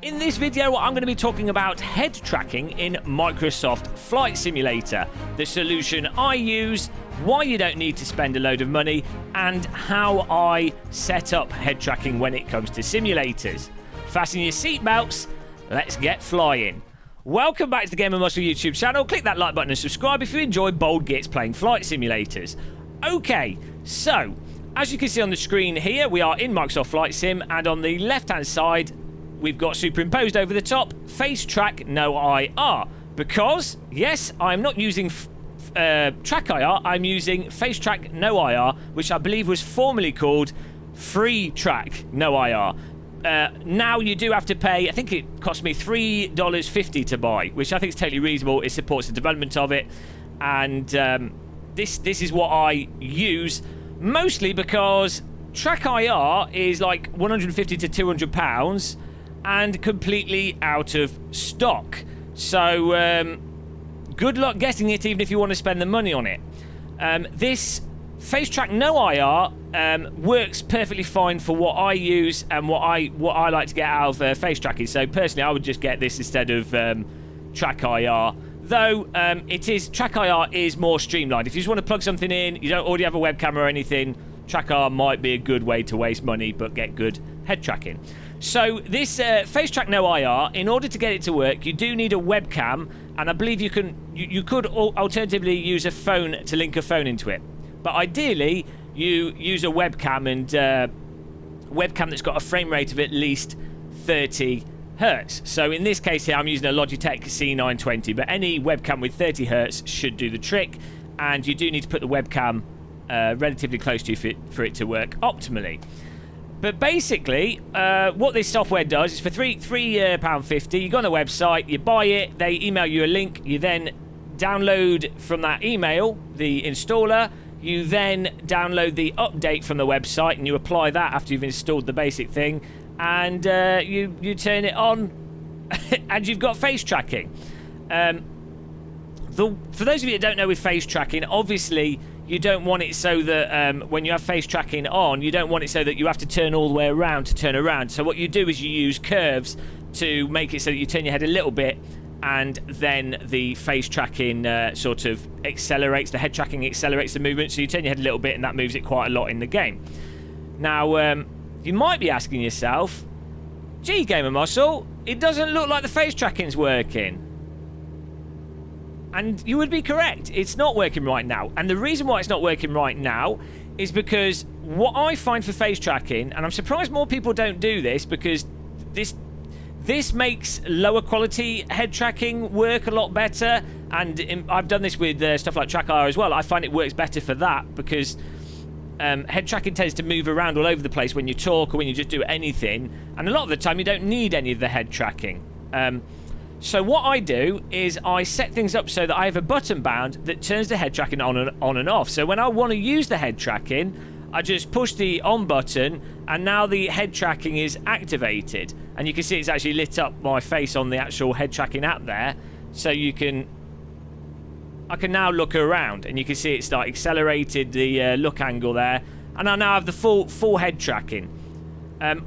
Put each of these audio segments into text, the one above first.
In this video, I'm going to be talking about head tracking in Microsoft Flight Simulator, the solution I use, why you don't need to spend a load of money, and how I set up head tracking when it comes to simulators. Fasten your seatbelts, let's get flying. Welcome back to the Gamer Muscle YouTube channel. Click that like button and subscribe if you enjoy bold gits playing flight simulators. Okay, so as you can see on the screen here, we are in Microsoft Flight Sim, and on the left-hand side, we've got superimposed over the top, Face Track No IR. Because, yes, I'm not using Track IR, I'm using Face Track No IR, which I believe was formerly called Free Track No IR. Now you do have to pay, I think it cost me $3.50 to buy, which I think is totally reasonable. It supports the development of it, and this is what I use, mostly because Track IR is like £150 to £200 and completely out of stock. So good luck getting it, even if you want to spend the money on it. This Face Track No IR works perfectly fine for what I use and what I like to get out of face tracking. So personally, I would just get this instead of Track IR. Though Track IR is more streamlined. If you just want to plug something in, you don't already have a webcam or anything, Track IR might be a good way to waste money but get good head tracking. So this Face Track No IR, in order to get it to work, you do need a webcam, and I believe you could alternatively use a phone to link a phone into it. But ideally, you use a webcam, and webcam that's got a frame rate of at least 30 Hertz. So in this case here, I'm using a Logitech C920, but any webcam with 30 Hertz should do the trick, and you do need to put the webcam relatively close to you for it to work optimally. But basically, what this software does is for £3.50, you go on the website, you buy it, they email you a link, you then download from that email the installer, you then download the update from the website, and you apply that after you've installed the basic thing, and you turn it on, and you've got face tracking. For those of you that don't know with face tracking, obviously you don't want it so that when you have face tracking on, you don't want it so that you have to turn all the way around to turn around. So what you do is you use curves to make it so that you turn your head a little bit, and then the face tracking sort of accelerates, the head tracking accelerates the movement, so you turn your head a little bit and that moves it quite a lot in the game. Now, you might be asking yourself, gee, Gamer Muscle, it doesn't look like the face tracking's working. And you would be correct. It's not working right now. And the reason why it's not working right now is because what I find for face tracking, and I'm surprised more people don't do this, because this makes lower quality head tracking work a lot better. And I've done this with stuff like Track IR as well. I find it works better for that, because head tracking tends to move around all over the place when you talk or when you just do anything. And a lot of the time you don't need any of the head tracking. So what I do is I set things up so that I have a button bound that turns the head tracking on and off. So when I want to use the head tracking, I just push the on button, and now the head tracking is activated. And you can see it's actually lit up my face on the actual head tracking app there. So I can now look around, and you can see it's like accelerated the look angle there. And I now have the full head tracking.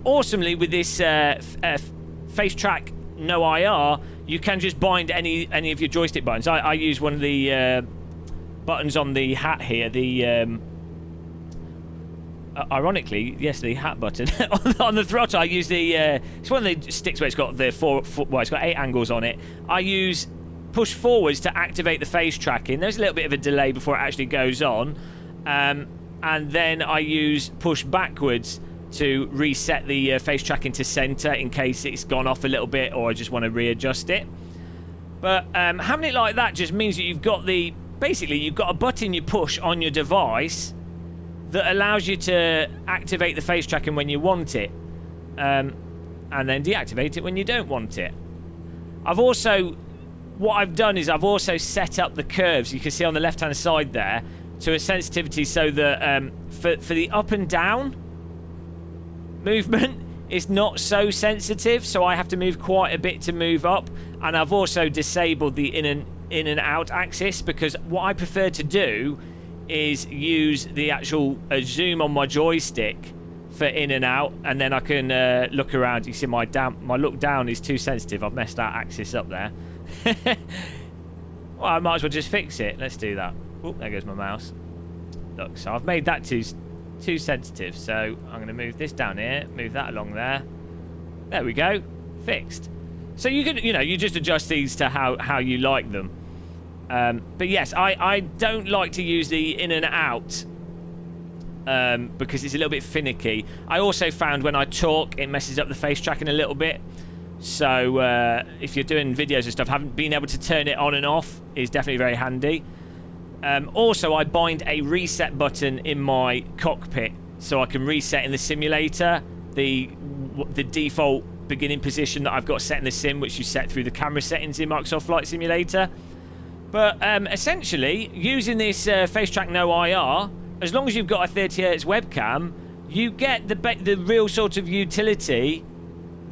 Awesomely, with this Face Track No IR, you can just bind any of your joystick buttons. I use one of the buttons on the hat here, the ironically, yes, the hat button on the throttle. I use the it's one of the sticks where it's got the it's got 8 angles on it. I use push forwards to activate the face tracking. There's a little bit of a delay before it actually goes on, and then I use push backwards to reset the face tracking to center in case it's gone off a little bit or I just want to readjust it. But having it like that just means that you've got basically you've got a button you push on your device that allows you to activate the face tracking when you want it, and then deactivate it when you don't want it. What I've done is I've also set up the curves, you can see on the left hand side there, to a sensitivity so that for the up and down movement is not so sensitive, so I have to move quite a bit to move up. And I've also disabled the in and out axis, because what I prefer to do is use the actual zoom on my joystick for in and out, and then I can look around. You see my look down is too sensitive. I've messed that axis up there. Well, I might as well just fix it. Let's do that. Oh, there goes my mouse. Look, so I've made that too sensitive. So I'm going to move this down here, move that along there. There we go. Fixed. So you can, you just adjust these to how you like them. But yes, I don't like to use the in and out because it's a little bit finicky. I also found when I talk, it messes up the face tracking a little bit. So if you're doing videos and stuff, having been able to turn it on and off is definitely very handy. Also, I bind a reset button in my cockpit so I can reset in the simulator the default beginning position that I've got set in the sim, which you set through the camera settings in Microsoft Flight Simulator. But essentially, using this Face Track No IR, as long as you've got a 30Hz webcam, you get the real sort of utility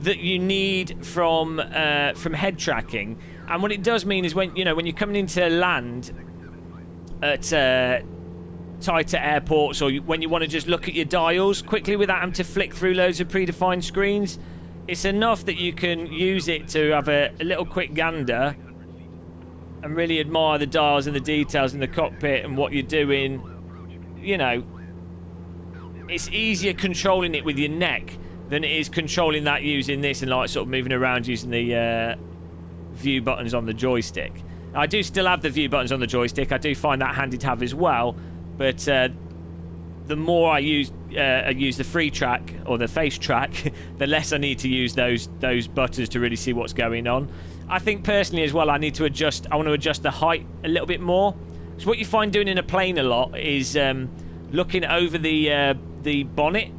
that you need from head tracking. And what it does mean is when you're coming into land at tighter airports, or when you want to just look at your dials quickly without having to flick through loads of predefined screens, it's enough that you can use it to have a little quick gander and really admire the dials and the details in the cockpit and what you're doing. It's easier controlling it with your neck than it is controlling that using this and like sort of moving around using the view buttons on the joystick. I do still have the view buttons on the joystick. I do find that handy to have as well, but the more I use the free track or the face track, the less I need to use those buttons to really see what's going on. I think personally as well, I want to adjust the height a little bit more. So what you find doing in a plane a lot is looking over the bonnet,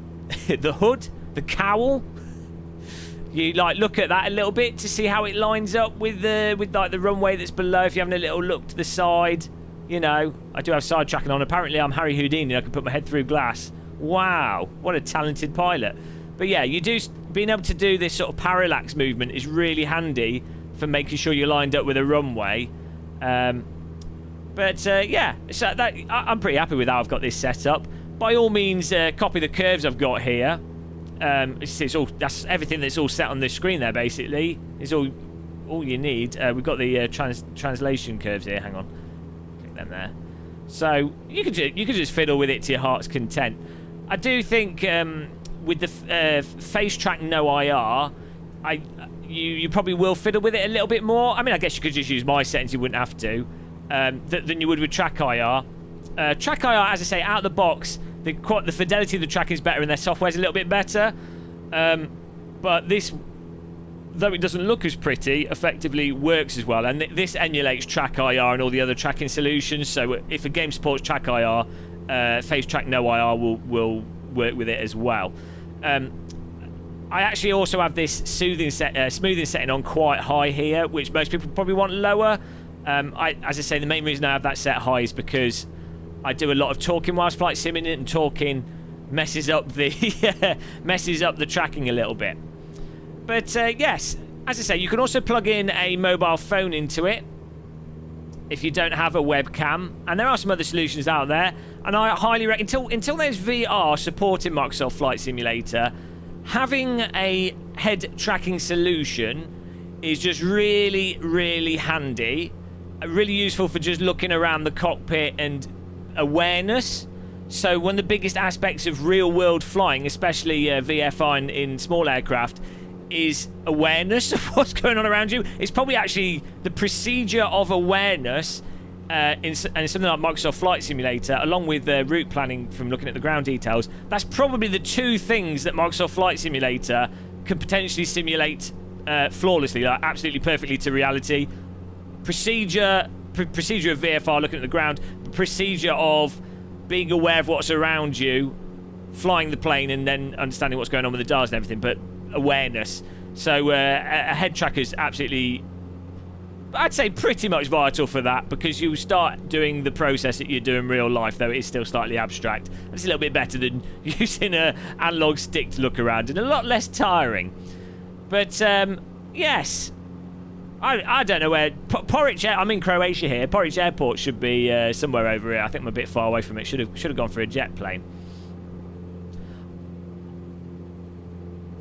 the hood, the cowl. You look at that a little bit to see how it lines up with the runway that's below. If you're having a little look to the side, I do have side tracking on. Apparently, I'm Harry Houdini. I can put my head through glass. Wow, what a talented pilot! But yeah, being able to do this sort of parallax movement is really handy for making sure you're lined up with a runway. Yeah, so I'm pretty happy with how I've got this set up. By all means, copy the curves I've got here. That's everything that's all set on the screen there. Basically, is all you need. We've got the translation curves here. Hang on, click them there. So you could just fiddle with it to your heart's content. I do think with the Face Track No IR, you probably will fiddle with it a little bit more. I mean, I guess you could just use my settings. You wouldn't have to than you would with Track IR. Track IR, as I say, out of the box, the fidelity of the track is better and their software's a little bit better. But this, though it doesn't look as pretty, effectively works as well. And this emulates Track IR and all the other tracking solutions. So if a game supports Track IR, Face Track No IR will work with it as well. I actually also have this smoothing setting on quite high here, which most people probably want lower. As I say, the main reason I have that set high is because I do a lot of talking whilst flight simming, and talking messes up the tracking a little bit. But yes, as I say, you can also plug in a mobile phone into it if you don't have a webcam, and there are some other solutions out there. And I highly recommend, until there's VR supporting Microsoft Flight Simulator, having a head tracking solution is just really, really handy, really useful for just looking around the cockpit and awareness. So one of the biggest aspects of real-world flying, especially VFR in small aircraft, is awareness of what's going on around you. It's probably actually the procedure of awareness in something like Microsoft Flight Simulator, along with route planning from looking at the ground details. That's probably the two things that Microsoft Flight Simulator can potentially simulate flawlessly, like absolutely perfectly to reality. Procedure of VFR, looking at the ground, procedure of being aware of what's around you, flying the plane, and then understanding what's going on with the dials and everything, but awareness. So a head tracker is absolutely, I'd say, pretty much vital for that, because you start doing the process that you do in real life, though it is still slightly abstract. It's a little bit better than using an analog stick to look around, and a lot less tiring. But yes, I don't know where Porridge. I'm in Croatia here. Porridge Airport should be somewhere over here. I think I'm a bit far away from it. Should have gone for a jet plane.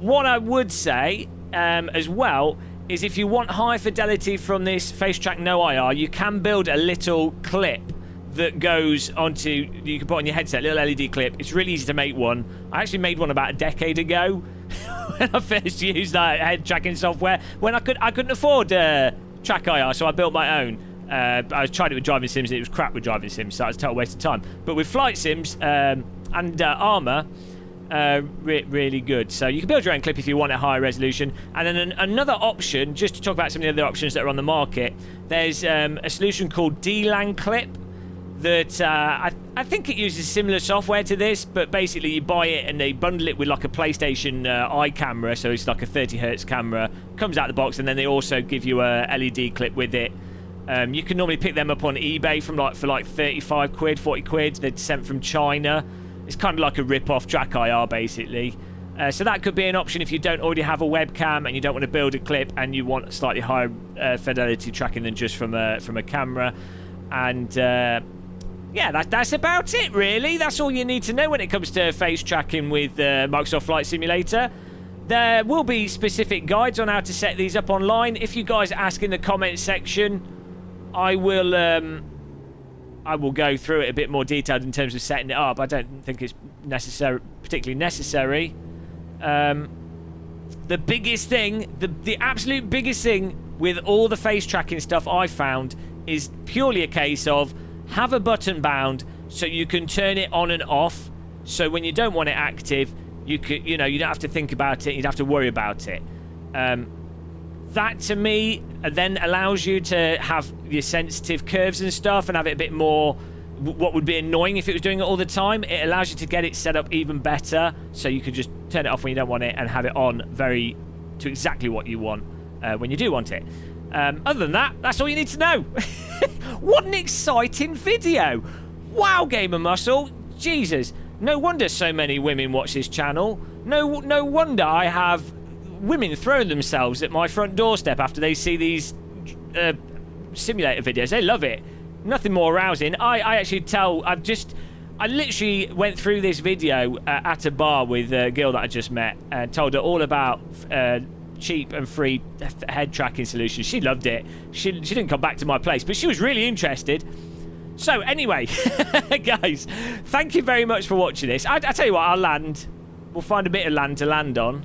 What I would say as well is if you want high fidelity from this FaceTrack No IR, you can build a little clip that goes onto, you can put on your headset, little LED clip. It's really easy to make one. I actually made one about a decade ago when I first used that head tracking software, when I couldn't afford Track IR, so I built my own. I tried it with driving sims and it was crap with driving sims, so that was a total waste of time. But with flight sims and Armour, really good. So you can build your own clip if you want a higher resolution. And then another option, just to talk about some of the other options that are on the market, there's a solution called DLAN Clip that I think it uses similar software to this, but basically you buy it and they bundle it with like a PlayStation Eye camera, so it's like a 30Hz camera, comes out the box, and then they also give you a LED clip with it. You can normally pick them up on eBay for like 35 quid, 40 quid. They're sent from China. It's kind of like a rip-off Track IR, basically. So that could be an option if you don't already have a webcam and you don't want to build a clip and you want slightly higher fidelity tracking than just from a camera. And yeah, that's about it, really. That's all you need to know when it comes to face tracking with Microsoft Flight Simulator. There will be specific guides on how to set these up online. If you guys ask in the comment section, I will go through it a bit more detailed in terms of setting it up. I don't think it's particularly necessary. The biggest thing, the absolute biggest thing with all the face tracking stuff I found is purely a case of have a button bound so you can turn it on and off. So when you don't want it active, you don't have to think about it. You don't have to worry about it. That to me then allows you to have your sensitive curves and stuff and have it a bit more what would be annoying if it was doing it all the time. It allows you to get it set up even better, so you could just turn it off when you don't want it and have it on to exactly what you want when you do want it. Other than that, that's all you need to know. What an exciting video. Wow, Gamer Muscle. Jesus, no wonder so many women watch this channel. No wonder I have women throwing themselves at my front doorstep after they see these simulator videos. They love it. Nothing more arousing. I actually tell, I literally went through this video at a bar with a girl that I just met and told her all about cheap and free head tracking solutions. She loved it. She didn't come back to my place, but she was really interested. So anyway, guys, thank you very much for watching this. I tell you what, I'll land. We'll find a bit of land to land on.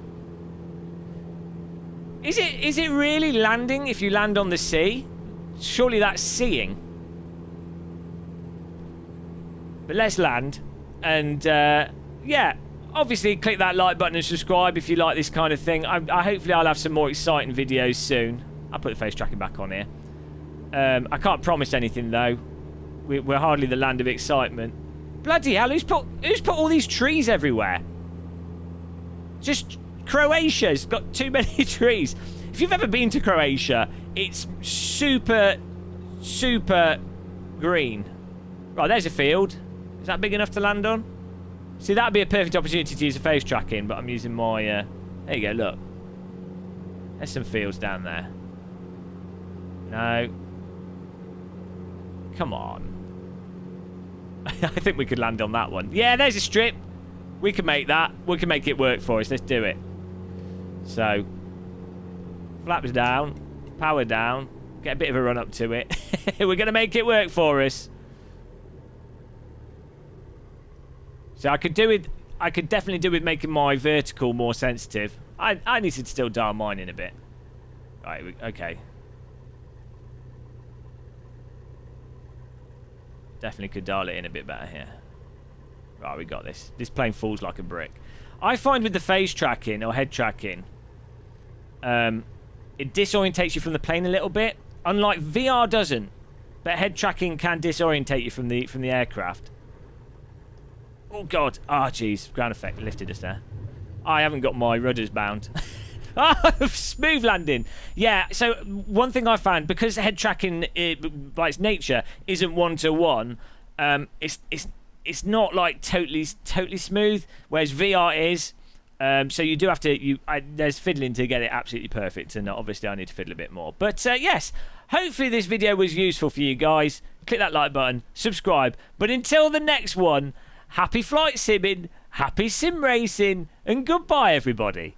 Is it really landing if you land on the sea? Surely that's seeing. But let's land. And, yeah. Obviously, click that like button and subscribe if you like this kind of thing. Hopefully, I'll have some more exciting videos soon. I'll put the face tracking back on here. I can't promise anything, though. We're hardly the land of excitement. Bloody hell, who's put all these trees everywhere? Just Croatia's got too many trees. If you've ever been to Croatia, it's super, super green. Right, there's a field. Is that big enough to land on? See, that'd be a perfect opportunity to use a face tracking, but I'm using my... there you go, look. There's some fields down there. No. Come on. I think we could land on that one. Yeah, there's a strip. We can make that. We can make it work for us. Let's do it. So, flaps down, power down, get a bit of a run up to it. We're going to make it work for us. So I could definitely do with making my vertical more sensitive. I need to still dial mine in a bit. Right, okay. Definitely could dial it in a bit better here. Right, we got this. This plane falls like a brick. I find with the face tracking or head tracking, it disorientates you from the plane a little bit. Unlike VR doesn't, but head tracking can disorientate you from the aircraft. Oh god! Ah, jeez, ground effect lifted us there. I haven't got my rudders bound. Oh, smooth landing. Yeah. So one thing I found, because head tracking by its nature isn't one-to-one, it's not like totally smooth, whereas VR is. So you do have to, there's fiddling to get it absolutely perfect, and obviously I need to fiddle a bit more. But yes, hopefully this video was useful for you guys. Click that like button, subscribe. But until the next one, happy flight simming, happy sim racing, and goodbye everybody.